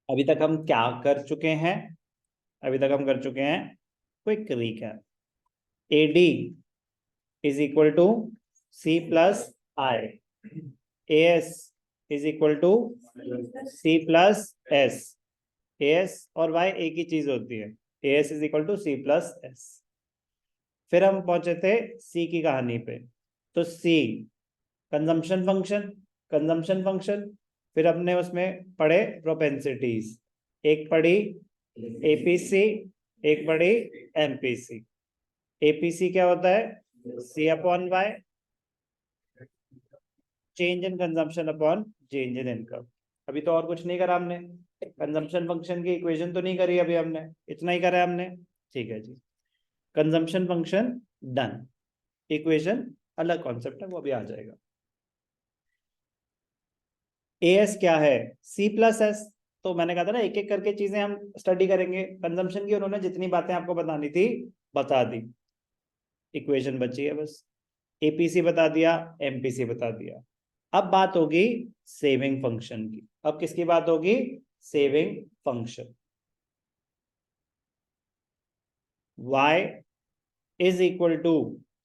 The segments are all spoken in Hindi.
अभी तक हम क्या कर चुके हैं? अभी तक हम कर चुके हैं quick recap. AD is equal to C plus I, S is equal to C plus S. S और वाई एक ही चीज होती है। S is equal to C plus S. फिर हम पहुंचे थे सी की कहानी पे। तो C consumption function, consumption function. फिर हमने उसमें पढ़े प्रोपेंसिटीज, एक पढ़ी एपीसी, एक पढ़ी एमपीसी। एपीसी क्या होता है? C upon Y, change in consumption upon change in income. अभी तो और कुछ नहीं करा हमने, कंजम्पशन फंक्शन की इक्वेशन तो नहीं करी अभी हमने, इतना ही करा है हमने। ठीक है जी, कंजम्पशन फंक्शन डन। इक्वेशन अलग कॉन्सेप्ट है, वो अभी आ जाएगा। एएस क्या है? C plus S. तो मैंने कहा था ना, एक एक करके चीजें हम स्टडी करेंगे। कंजम्पशन की उन्होंने जितनी बातें आपको बतानी थी बता दी, इक्वेशन बची है बस। एपीसी बता दिया, एमपीसी बता दिया। अब बात होगी सेविंग फंक्शन की। अब किसकी बात होगी? Saving function. y is equal to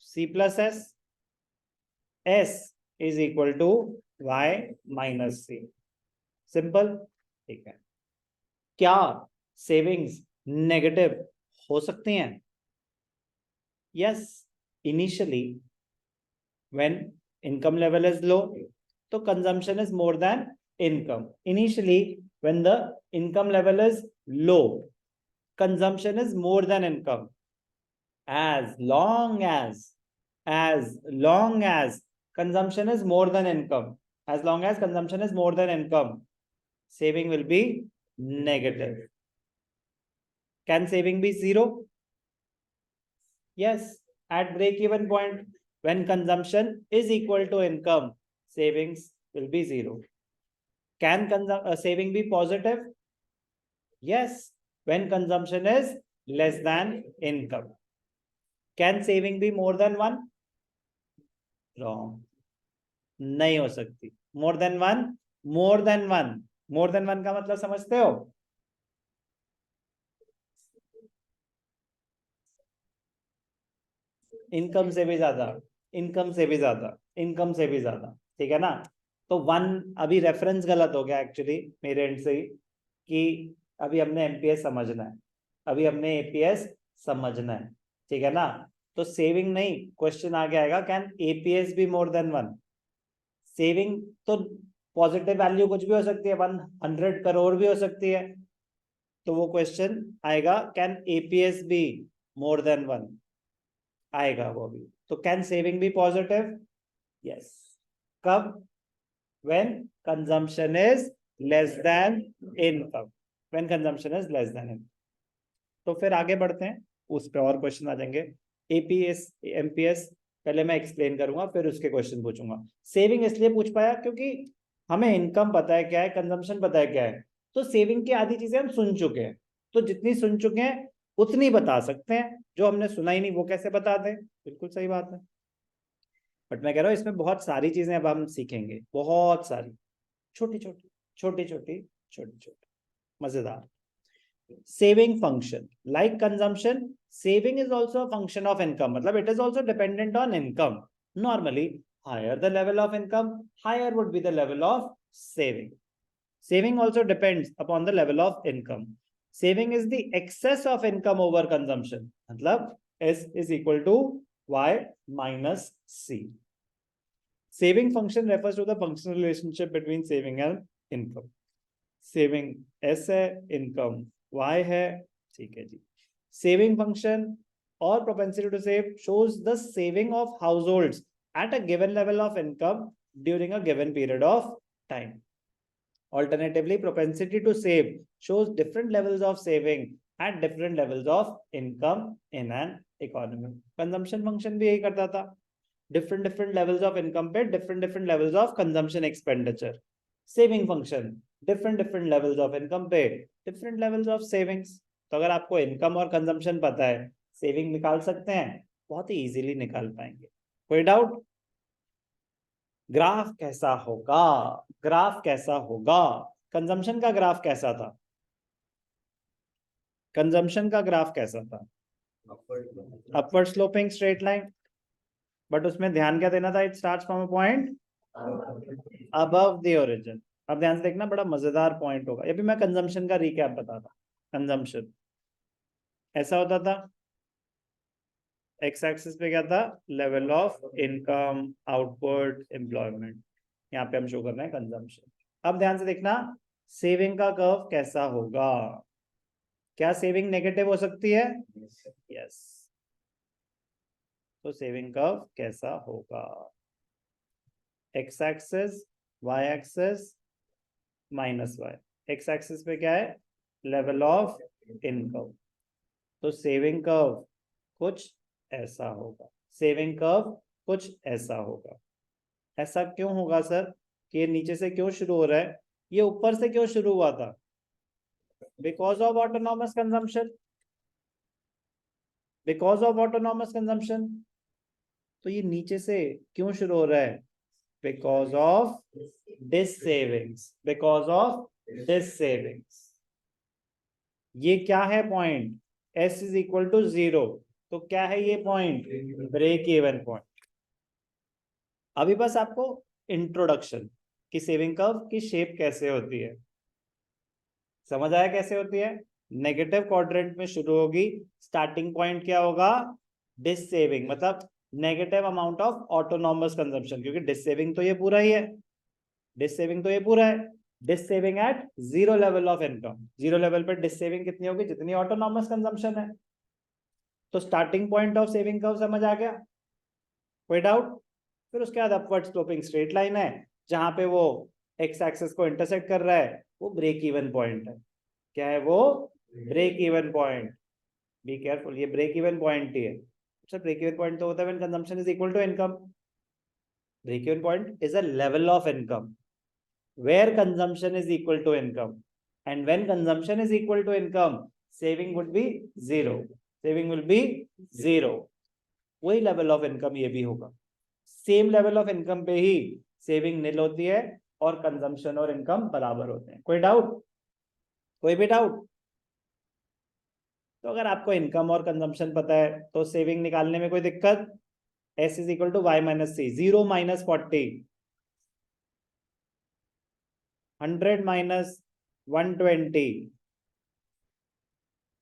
C plus S, S is equal to y minus C. Simple. ठीक है। क्या सेविंग्स नेगेटिव हो सकती हैं? Yes, initially when income level is low, so consumption is more than income. Initially when the income level is low, consumption is more than income. As long as consumption is more than income, as long as consumption is more than income, saving will be negative. Can saving be zero? Yes, at break even point, when consumption is equal to income, savings will be zero. Can saving be positive? Yes, when consumption is less than income. Can saving be more than one? Wrong. नहीं हो सकती। More than one? More than one. More than one का मतलब समझते हो? इनकम से भी ज्यादा, इनकम से भी ज्यादा, इनकम से भी ज्यादा। ठीक है ना? तो वन अभी रेफरेंस गलत हो गया एक्चुअली मेरे एंड से ही, कि अभी हमने एमपीएस समझना है, अभी हमने एपीएस समझना है। ठीक है ना? तो सेविंग नहीं, क्वेश्चन आगे आएगा, can APS be more than one? Saving तो पॉजिटिव वैल्यू कुछ भी हो सकती है, 100 करोड़ भी हो सकती है। तो वो क्वेश्चन आएगा, can APS be more than one, आएगा वो भी। तो can saving be positive? Yes. कब? when consumption is less than income, when consumption is less than income। तो फिर आगे बढ़ते हैं, उस पे और क्वेश्चन आ जाएंगे। एपीएस एमपीएस पहले मैं एक्सप्लेन करूंगा, फिर उसके क्वेश्चन पूछूंगा। सेविंग इसलिए पूछ पाया क्योंकि हमें इनकम पता है क्या है, कंजम्पशन पता है क्या है, तो सेविंग की आधी चीजें हम सुन चुके हैं। तो जितनी सुन चुके हैं उतनी बता सकते हैं, जो हमने सुना ही नहीं वो कैसे बता दें? बिल्कुल सही बात है। बट मैं कह रहा हूँ इसमें बहुत सारी चीजें अब हम सीखेंगे, बहुत सारी, छोटी छोटी छोटी छोटी छोटी छोटी, मजेदार। Saving function like consumption, saving is also function of income, मतलब it is also dependent on income. Normally higher the level of income, higher would be the level of saving. Saving also depends upon the level of income. Saving is the excess of income over consumption, मतलब S is equal to Y minus C. Saving function refers to the functional relationship between saving and income. Saving S है, income Y है। ठीक है जी। Saving function or propensity to save shows the saving of households at a given level of income during a given period of time. Alternatively, propensity to save shows different levels of saving at different levels of income in an economy. Consumption function भी यही करता था, different levels of income पे different levels of consumption expenditure. Saving function different levels of income पे different levels of savings. तो अगर आपको इनकम और कंजम्पशन पता है, सेविंग निकाल सकते हैं, बहुत ही इजीली निकाल पाएंगे। कोई डाउट? ग्राफ कैसा होगा? ग्राफ कैसा होगा? कंजम्पशन का ग्राफ कैसा था? कंजम्पशन का ग्राफ कैसा था? Upward sloping straight line, but उसमें ध्यान क्या देना था? It starts from a point above the origin. अब ध्यान से देखना, बड़ा मजेदार पॉइंट होगा। ये भी मैं कंजम्पशन का रिकैप बता था। कंजम्पशन ऐसा होता था, एक्स एक्सिस पे क्या था? Level of income, output, employment. यहाँ पे हम शो कर रहे हैं कंजम्पशन। अब ध्यान से देखना, सेविंग का कर्व कैसा होगा? क्या सेविंग नेगेटिव हो सकती है? यस। तो सेविंग कर्व कैसा होगा? X axis, Y axis, minus Y. X axis पे क्या है? Level of income. तो सेविंग कर्व कुछ ऐसा होगा। सेविंग कर्व कुछ ऐसा होगा। ऐसा क्यों होगा सर? कि ये नीचे से क्यों शुरू हो रहा है? ये ऊपर से क्यों शुरू हुआ था? Because of autonomous consumption. Because of autonomous consumption. तो ये नीचे से क्यों शुरू हो रहा है? Because of dissavings. Because of dissavings. ये क्या है point? S is equal to 0। तो क्या है ये पॉइंट? Break even point. अभी बस आपको इंट्रोडक्शन कि सेविंग कर्व की शेप कैसे होती है समझ आया? कैसे होती है? नेगेटिव क्वाड्रेंट में शुरू होगी। स्टार्टिंग पॉइंट क्या होगा? डिस सेविंग, मतलब negative amount of autonomous consumption, क्योंकि डिस सेविंग तो ये पूरा ही है। डिस सेविंग तो ये पूरा है। Dissaving at zero level of income. Zero level पर डिस सेविंग कितनी होगी? जितनी ऑटोनॉमस कंजम्पशन है। तो starting point of saving curve समझ आ गया? कोई डाउट? फिर उसके बाद अपवर्ड स्लोपिंग स्ट्रेट लाइन है, जहां पे वो एक्स एक्सिस को इंटरसेक्ट कर रहा है, वो ब्रेक इवन पॉइंट है। क्या है वो? Break even point. Be careful, ये ब्रेक इवन पॉइंट ही है। अच्छा, ब्रेक इवन पॉइंट तो होता है when consumption is equal to income. Break even point is a level of income where consumption is equal to income, and when consumption is equal to income, saving would be zero. Saving will be zero. वही लेवल ऑफ इनकम ये भी होगा। सेम लेवल ऑफ इनकम पे ही सेविंग निल होती है और कंजम्पशन और इनकम बराबर होते हैं। कोई डाउट? कोई भी डाउट? तो अगर आपको इनकम और कंजम्पशन पता है तो सेविंग निकालने में कोई दिक्कत? S is equal to Y minus C. 0 minus 40, 100 minus 120,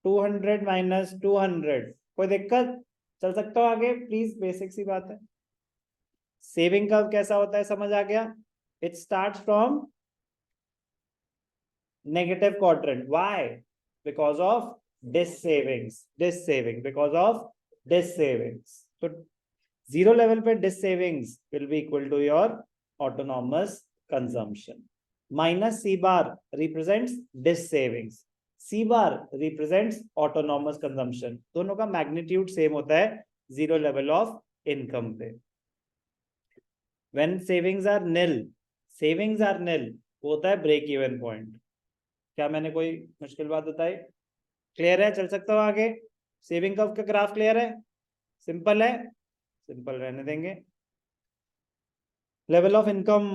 200 minus 200। कोई दिक्कत? चल सकता हो आगे प्लीज? बेसिक सी बात है। सेविंग कर्व कैसा होता है समझ आ गया? It starts from negative quadrant. Why? Because of dissavings. Dissaving, because of dissavings. तो जीरो लेवल पे dissavings will be equal to your autonomous consumption. Minus C bar represents dissavings, C bar represents autonomous consumption. दोनों का मैग्नीट्यूड सेम होता है जीरो लेवल ऑफ इनकम पे। When savings are nil, savings are nil, वो होता है ब्रेक इवन पॉइंट। क्या मैंने कोई मुश्किल बात बताई? क्लियर है? चल सकता हो आगे? सेविंग कर्व का ग्राफ क्लियर है? सिंपल है? सिंपल रहने देंगे। Level of income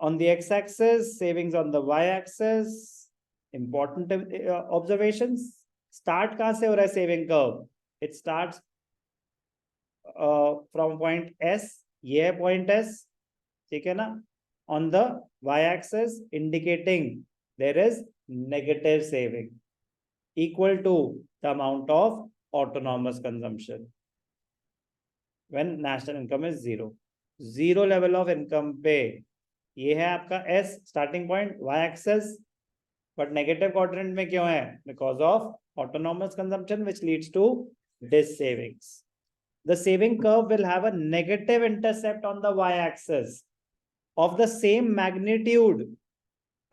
on the x-axis, savings on the y-axis. Important observations. Start कहाँ से हो रहा है saving curve? It starts from point S. ये है point S, ठीक है ना? On the y-axis, indicating there is negative saving equal to the amount of autonomous consumption when national income is zero. Zero level of income पे ये है आपका S starting point, Y axis, but negative quadrant में क्यों है? Because of autonomous consumption which leads to dissavings. The saving curve will have a negative intercept on the Y axis of the same magnitude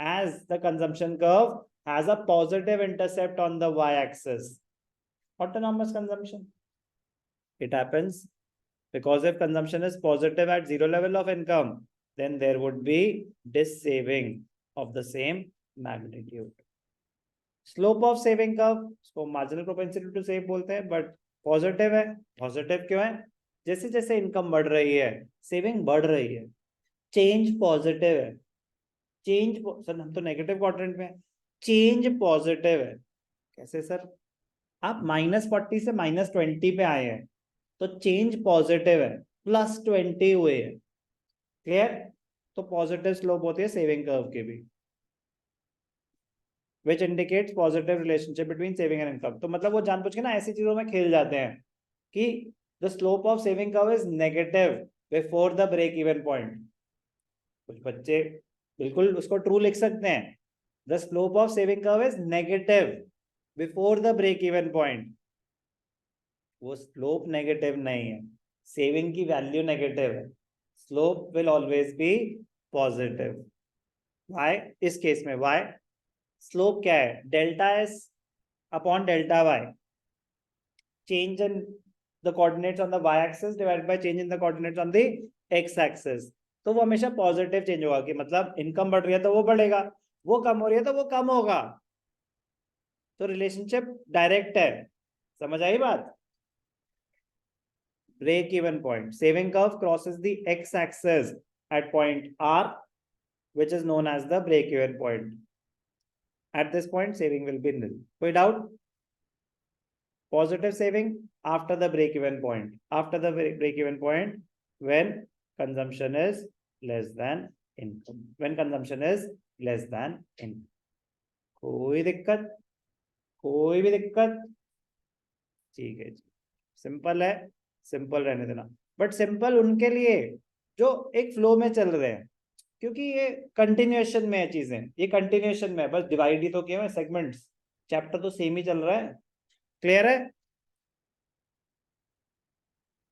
as the consumption curve has a positive intercept on the y-axis. Autonomous consumption. It happens because if consumption is positive at zero level of income, then there would be this saving of the same magnitude. Slope of saving curve, इसको marginal propensity to save बोलते हैं, but positive है। Positive क्यों है? जैसे जैसे इनकम बढ़ रही है सेविंग बढ़ रही है। चेंज पॉजिटिव है। चेंज सर हम तो नेगेटिव क्वाड्रेंट में, चेंज पॉजिटिव है। कैसे सर? आप -40 से -20 पे आए हैं तो चेंज पॉजिटिव है, +20 हुए है। क्लियर? तो पॉजिटिव स्लोप होती है सेविंग कर्व की भी, which indicates positive relationship between saving and income. तो मतलब वो जानबूझ के ना ऐसी चीजों में खेल जाते हैं कि the slope of saving curve is negative before the break even point. कुछ बच्चे बिल्कुल उसको ट्रू लिख सकते हैं, the slope of saving curve is negative before the break even point. वो स्लोप नेगेटिव नहीं है, सेविंग की वैल्यू नेगेटिव है, slope will always be positive. Why? इस केस में वाई? स्लोप क्या है? Delta S upon delta Y, change in the coordinates on the y-axis divided by change in the coordinates on the x-axis। तो वो हमेशा पॉजिटिव चेंज होगा, कि मतलब इनकम बढ़ रही है तो वो बढ़ेगा, वो कम हो रही है तो वो कम होगा। तो रिलेशनशिप डायरेक्ट है। समझ आई बात? Break even point, saving curve crosses the X axis at point r, which is known as the break even point. At this point saving will be nil. कोई doubt? Positive saving after the break even point, after the break even point when consumption is less than income, when consumption is less than income। कोई दिक्कत? कोई भी दिक्कत? ठीक है जी, सिंपल है, सिंपल रहने देना। बट सिंपल उनके लिए जो एक फ्लो में चल रहे हैं, क्योंकि ये कंटिन्यूएशन में है चीजें, ये कंटिन्यूएशन में है, बस डिवाइड ही तो किए हुए सेगमेंट्स, चैप्टर तो सेम ही चल रहा है। क्लियर है?